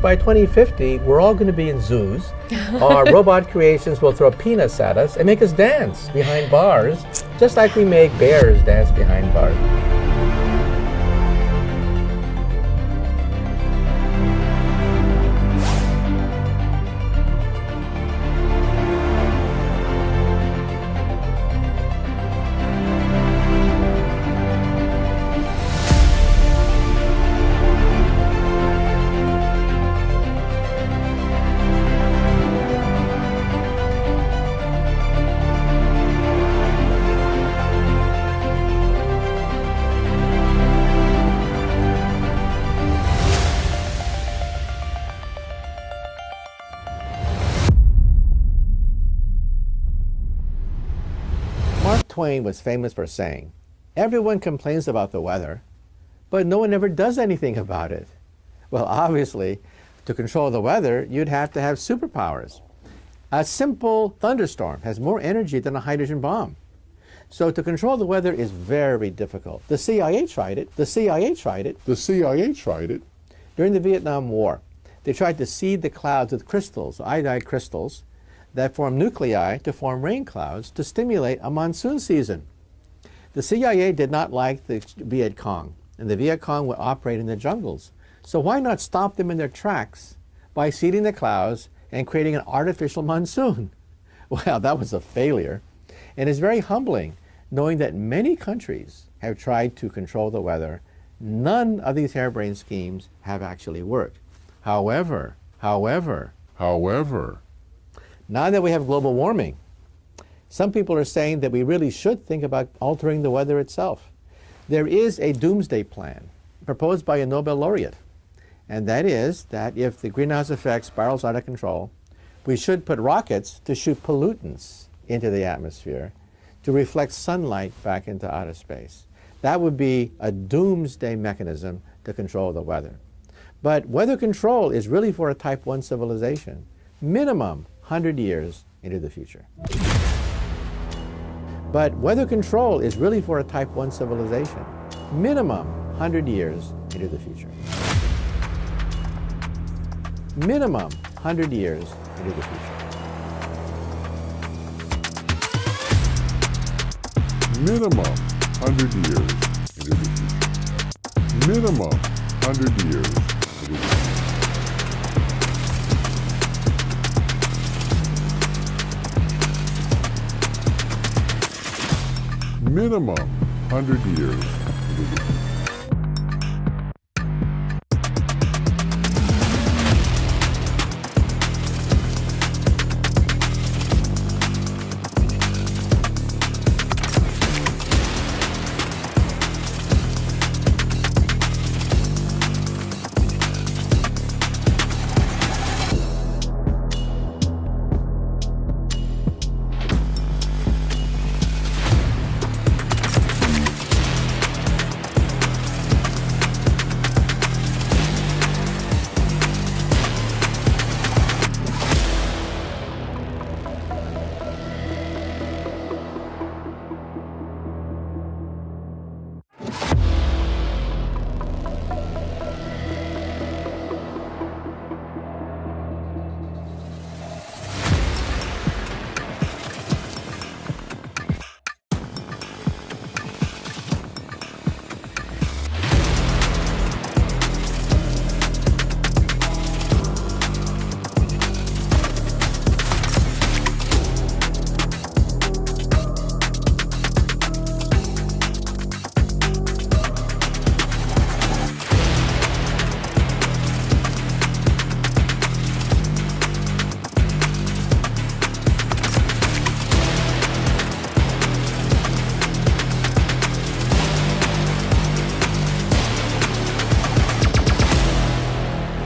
by 2050, we're all going to be in zoos. Our robot creations will throw peanuts at us and make us dance behind bars, just like we make bears dance behind bars. Mark Twain was famous for saying, "Everyone complains about the weather, but no one ever does anything about it." Well, obviously, to control the weather, you'd have to have superpowers. A simple thunderstorm has more energy than a hydrogen bomb. So to control the weather is very difficult. The CIA tried it. The CIA tried it. The CIA tried it. During the Vietnam War, they tried to seed the clouds with crystals, iodide crystals, that form nuclei to form rain clouds to stimulate a monsoon season. The CIA did not like the Viet Cong, and the Viet Cong would operate in the jungles. So why not stop them in their tracks by seeding the clouds and creating an artificial monsoon? Well, that was a failure. And it's very humbling knowing that many countries have tried to control the weather. None of these harebrained schemes have actually worked. However, now that we have global warming, some people are saying that we really should think about altering the weather itself. There is a doomsday plan proposed by a Nobel laureate, and that is that if the greenhouse effect spirals out of control, we should put rockets to shoot pollutants into the atmosphere to reflect sunlight back into outer space. That would be a doomsday mechanism to control the weather. But weather control is really for a Type 1 civilization, minimum 100 years into the future. But weather control is really for a Type 1 civilization, minimum 100 years into the future. Minimum 100 years into the future. Minimum 100 years into the future. Minimum 100 years into the future. Minimum 100 years into the future.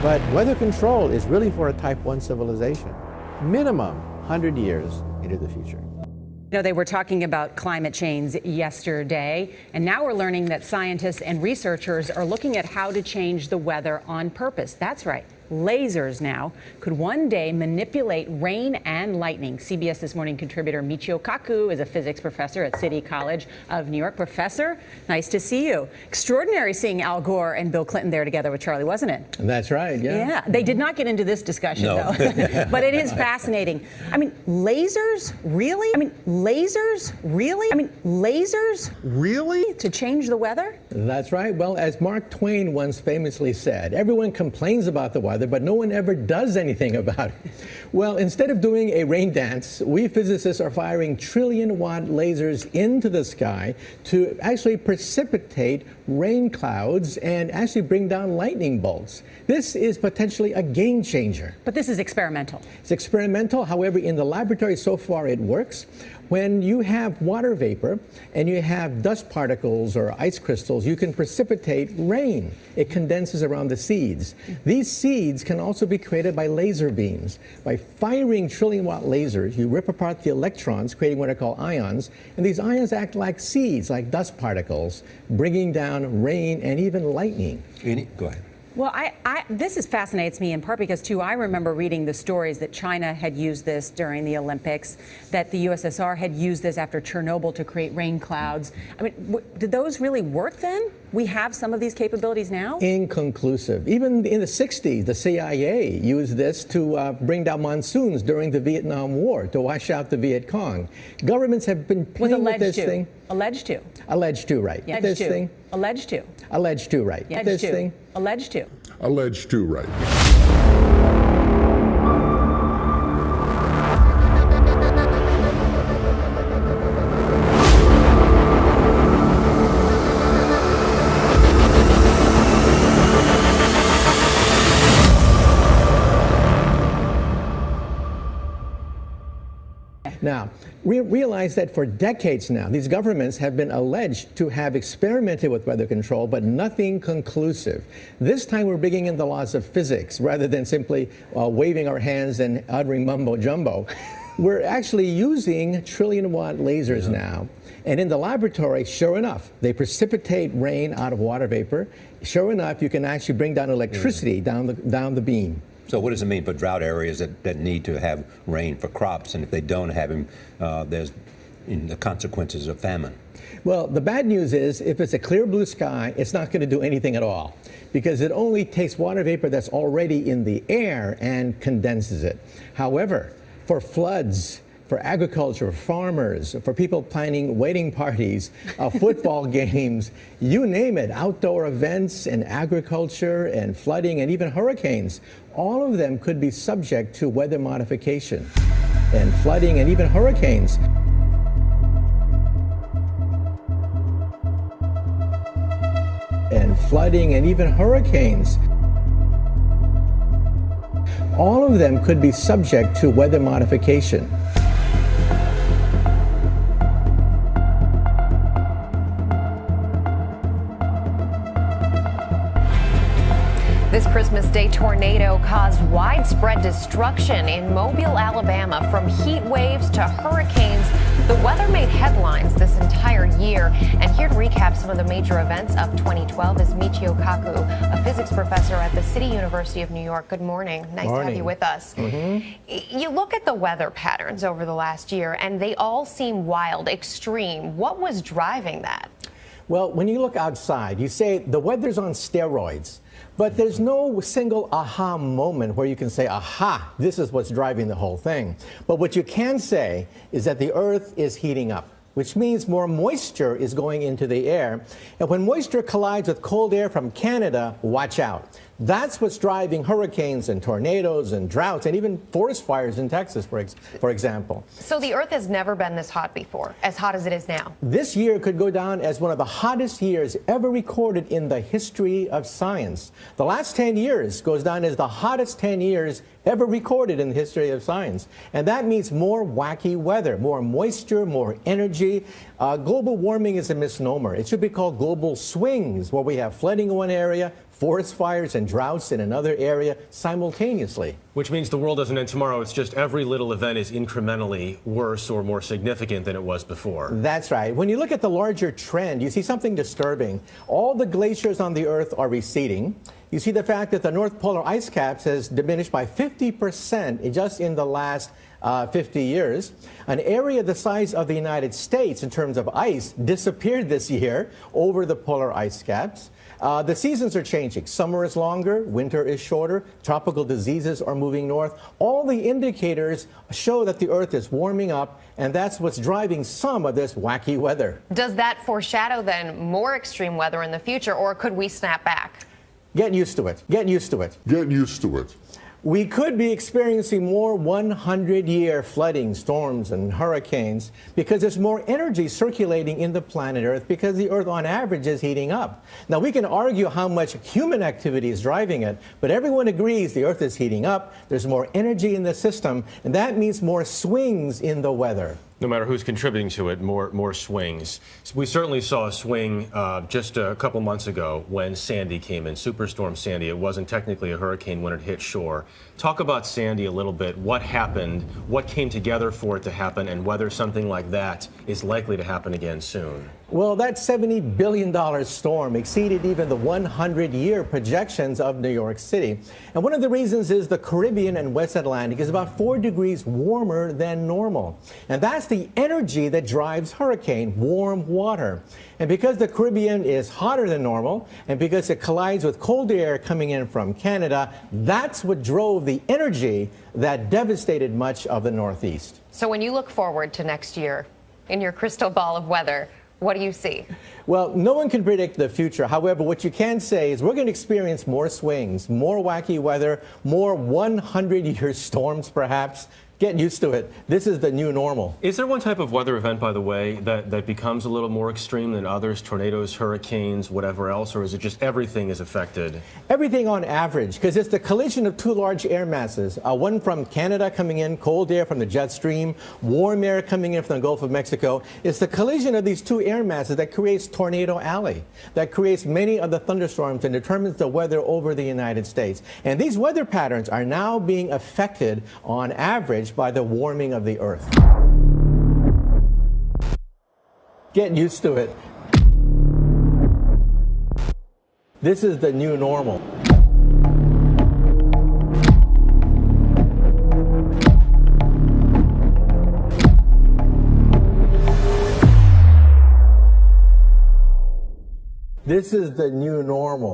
But weather control is really for a Type 1 civilization, minimum 100 years into the future. You know, they were talking about climate change yesterday, and now we're learning that scientists and researchers are looking at how to change the weather on purpose. That's right. lasers now could one day manipulate rain and lightning. CBS This Morning contributor Michio Kaku is a physics professor at City College of New York. Professor, nice to see you. Extraordinary seeing Al Gore and Bill Clinton there together with Charlie, wasn't it? That's right, yeah. Yeah, they did not get into this discussion, though. But it is fascinating. I mean, lasers? Really? I mean, lasers? Really? I mean, lasers? Really? To change the weather? That's right. Well, as Mark Twain once famously said, everyone complains about the weather, but no one ever does anything about it. Well, instead of doing a rain dance, we physicists are firing trillion-watt lasers into the sky to actually precipitate rain clouds and actually bring down lightning bolts. This is potentially a game changer. But this is experimental. It's experimental. However, in the laboratory so far it works. When you have water vapor and you have dust particles or ice crystals, you can precipitate rain. It condenses around the seeds. These seeds can also be created by laser beams. By firing trillion-watt lasers, you rip apart the electrons, creating what are called ions, and these ions act like seeds, like dust particles, bringing down rain and even lightning. Go ahead. Well, this fascinates me in part because, too, I remember reading the stories that China had used this during the Olympics, that the USSR had used this after Chernobyl to create rain clouds. I mean, did those really work then? We have some of these capabilities now? Inconclusive. Even in the 60s, the CIA used this to bring down monsoons during the Vietnam War, to wash out the Viet Cong. Governments have been playing with this thing. Alleged to. Alleged to, right. Yeah. This thing. Alleged to. Alleged to, right. Yeah. This thing. Alleged to. Alleged to, right. Now, we realize that for decades now, these governments have been alleged to have experimented with weather control, but nothing conclusive. This time we're bringing in the laws of physics rather than simply waving our hands and uttering mumbo jumbo. We're actually using trillion-watt lasers now. And in the laboratory, sure enough, they precipitate rain out of water vapor. Sure enough, you can actually bring down electricity down the beam. So what does it mean for drought areas that need to have rain for crops? And if they don't have them, there's the consequences of famine. Well, the bad news is if it's a clear blue sky, it's not going to do anything at all because it only takes water vapor that's already in the air and condenses it. However, for floods, for agriculture, farmers, for people planning wedding parties, football games, you name it, outdoor events and agriculture and flooding and even hurricanes, all of them could be subject to weather modification and flooding and even hurricanes. And flooding and even hurricanes. All of them could be subject to weather modification. This Christmas Day tornado caused widespread destruction in Mobile, Alabama. From heat waves to hurricanes, the weather made headlines this entire year. And here to recap some of the major events of 2012 is Michio Kaku, a physics professor at the City University of New York. Good morning. Nice to have you with us. You look at the weather patterns over the last year, and they all seem wild, extreme. What was driving that? Well, when you look outside, you say the weather's on steroids. But there's no single aha moment where you can say, aha, this is what's driving the whole thing. But what you can say is that the Earth is heating up, which means more moisture is going into the air. And when moisture collides with cold air from Canada, watch out. That's what's driving hurricanes and tornadoes and droughts and even forest fires in Texas, for example. So the Earth has never been this hot before, as hot as it is now. This year could go down as one of the hottest years ever recorded in the history of science. The last 10 years goes down as the hottest 10 years ever recorded in the history of science. And that means more wacky weather, more moisture, more energy. Global warming is a misnomer. It should be called global swings, where we have flooding in one area, forest fires and droughts in another area simultaneously. Which means the world doesn't end tomorrow. It's just every little event is incrementally worse or more significant than it was before. That's right. When you look at the larger trend, you see something disturbing. All the glaciers on the Earth are receding. You see the fact that the North Polar ice caps has diminished by 50% just in the last 50 years. An area the size of the United States in terms of ice disappeared this year over the polar ice caps. The seasons are changing. Summer is longer, winter is shorter, tropical diseases are moving north. All the indicators show that the Earth is warming up, and that's what's driving some of this wacky weather. Does that foreshadow then more extreme weather in the future, or could we snap back? Get used to it. Get used to it. Get used to it. We could be experiencing more 100-year flooding, storms, and hurricanes because there's more energy circulating in the planet Earth because the Earth on average is heating up. Now, we can argue how much human activity is driving it, but everyone agrees the Earth is heating up, there's more energy in the system, and that means more swings in the weather. No matter who's contributing to it, more swings. We certainly saw a swing just a couple months ago when Sandy came in, Superstorm Sandy. It wasn't technically a hurricane when it hit shore. Talk about Sandy a little bit. What happened? What came together for it to happen? And whether something like that is likely to happen again soon? Well, that $70 billion storm exceeded even the 100-year projections of New York City. And one of the reasons is the Caribbean and West Atlantic is about 4 degrees warmer than normal. And that's the energy that drives hurricane, warm water. And because the Caribbean is hotter than normal, and because it collides with cold air coming in from Canada, that's what drove the energy that devastated much of the Northeast. So when you look forward to next year, in your crystal ball of weather, what do you see? Well, no one can predict the future. However, what you can say is we're going to experience more swings, more wacky weather, more 100-year storms, perhaps. Get used to it. This is the new normal. Is there one type of weather event, by the way, that becomes a little more extreme than others? Tornadoes, hurricanes, whatever else? Or is it just everything is affected? Everything on average, because it's the collision of two large air masses. One from Canada coming in, cold air from the jet stream, warm air coming in from the Gulf of Mexico. It's the collision of these two air masses that creates Tornado Alley, that creates many of the thunderstorms and determines the weather over the United States. And these weather patterns are now being affected on average by the warming of the Earth. Get used to it. This is the new normal. This is the new normal.